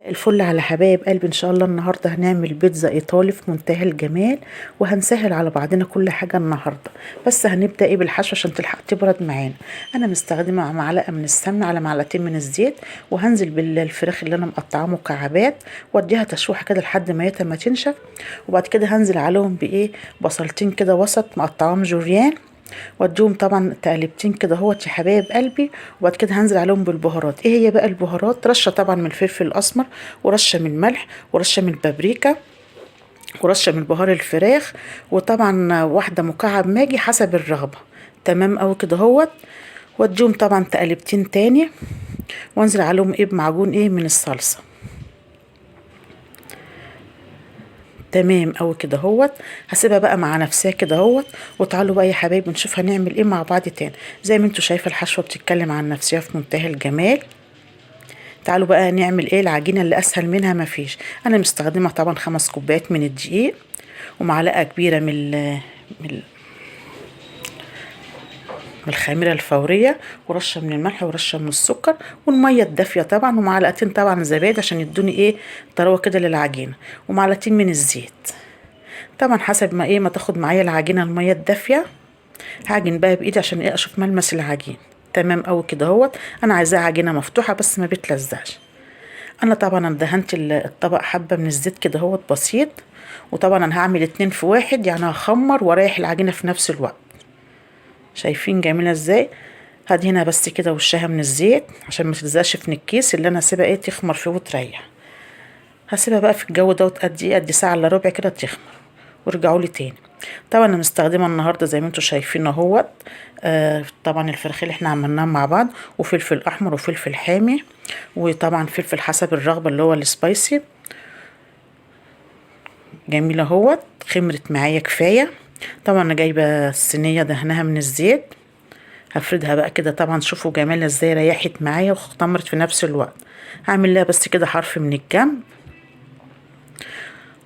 الفل على حبايب قلبي. ان شاء الله النهارده هنعمل بيتزا ايطالي في منتهى الجمال، وهنسهل على بعضنا كل حاجه النهارده. بس هنبدا بالحشو عشان تلحق تبرد معانا. انا مستخدمه معلقه من السمنه على معلقتين من الزيت، وهنزل بالفراخ اللي انا مقطعاها مكعبات واديها تشويحه كده لحد ما تنشف. وبعد كده هنزل عليهم بصلتين كده وسط مقطعاهم جوليان، واديهم طبعا تقلبتين كده اهوت يا حبايب قلبي. وبعد كده هنزل عليهم بالبهارات. ايه هي بقى البهارات؟ رشه طبعا من الفلفل الاسمر، ورشه من الملح، ورشه من البابريكا، ورشه من بهار الفراخ، وطبعا واحده مكعب ماجي حسب الرغبه. تمام اوي كده اهوت. واديهم طبعا تقلبتين تاني، وانزل عليهم بمعجون من الصلصه. تمام اوي كده اهوت. هسيبها بقى مع نفسها كده اهوت. وتعالوا بقى يا حبايبي نشوف هنعمل ايه مع بعض تاني. زي ما انتوا شايفه الحشوه بتتكلم عن نفسها في منتهى الجمال. تعالوا بقى نعمل العجينه اللي اسهل منها مفيش. انا مستخدمه طبعا 5 كوبايات من الدقيق، ومعلقه كبيره من الخميره الفوريه، ورشه من الملح، ورشه من السكر، والميه الدافيه طبعا، ومعلقتين طبعا زبادي عشان يدوني طروه كده للعجينه، ومعلقتين من الزيت. طبعا حسب ما تاخد معايا العجينه الميه الدافيه. هعجن بقى بايدي عشان اشوف ملمس العجين. تمام اوي كده اهوت. انا عايزاها عجينه مفتوحه بس ما بتلزقش. انا طبعا دهنت الطبق حبه من الزيت كده اهوت بسيط. وطبعا انا هعمل 2 في 1، يعني هخمر واريح العجينه في نفس الوقت. شايفين جميله ازاي؟ هدهنها بس كده وشها من الزيت عشان ما تلزقش في الكيس اللي انا هسيبها تخمر فيه وتريح. هسيبها بقى في الجو دوت قد ساعه الا ربع كده تخمر، وارجعوا لي تاني. طبعا انا مستخدمه النهارده زي ما انتم شايفين اهوت. طبعا الفراخ اللي احنا عملناها مع بعض، وفلفل احمر وفلفل حامي، وطبعا فلفل حسب الرغبه اللي هو السبايسي. جميله اهوت. خمرت معايا كفايه. طبعا انا جايبه الصينيه دهنها من الزيت. هفردها بقى كده. طبعا شوفوا جمالها ازاي ريحت معايا واختمرت في نفس الوقت. هعمل لها بس كده حرف من الجنب،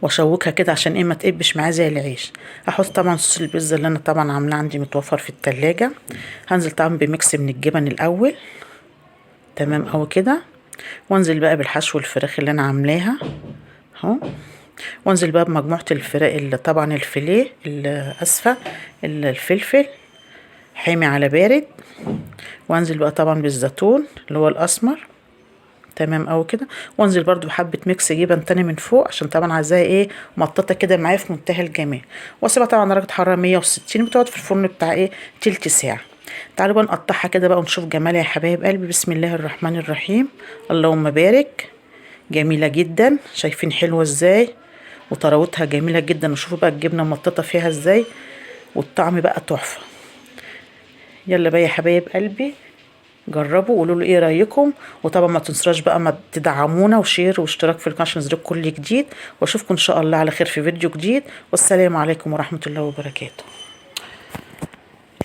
واشوكها كده عشان ما تقبش معاه زي العيش. هحط طبعا صوص البيتزا اللي انا طبعا عاملاه عندي متوفر في التلاجة. هنزل طبعا بميكس من الجبن الاول. تمام اوي كده. وانزل بقى بالحشو الفراخ اللي انا عاملاها اهو. وانزل بقى بمجموعة الفراخ اللي طبعا الفيليه اسفة الفلفل حامي على بارد. وانزل بقى طبعا بالزيتون اللي هو الاسمر. تمام اوي كده. وانزل برضو بحبه ميكس جبن تاني من فوق عشان طبعا عايزاها مططه كده معايا في منتهى الجمال. واسيبها طبعا درجه حراره 160، بتقعد في الفرن بتاع تلت ساعه. تعالوا بقى نقطعها كده بقى ونشوف جمالها يا حبايب قلبي. بسم الله الرحمن الرحيم. اللهم بارك. جميله جدا. شايفين حلوه ازاي؟ وطراوتها جميله جدا. وشوفوا بقى الجبنه مططه فيها ازاي، والطعم بقى تحفه. يلا بقى يا حبايب قلبي جربوا وقولوا له ايه رايكم. وطبعا ما تنسوش بقى ما تدعمونا وشير واشتراك في القناه عشان ينزلكم كل جديد. واشوفكم ان شاء الله على خير في فيديو جديد. والسلام عليكم ورحمه الله وبركاته.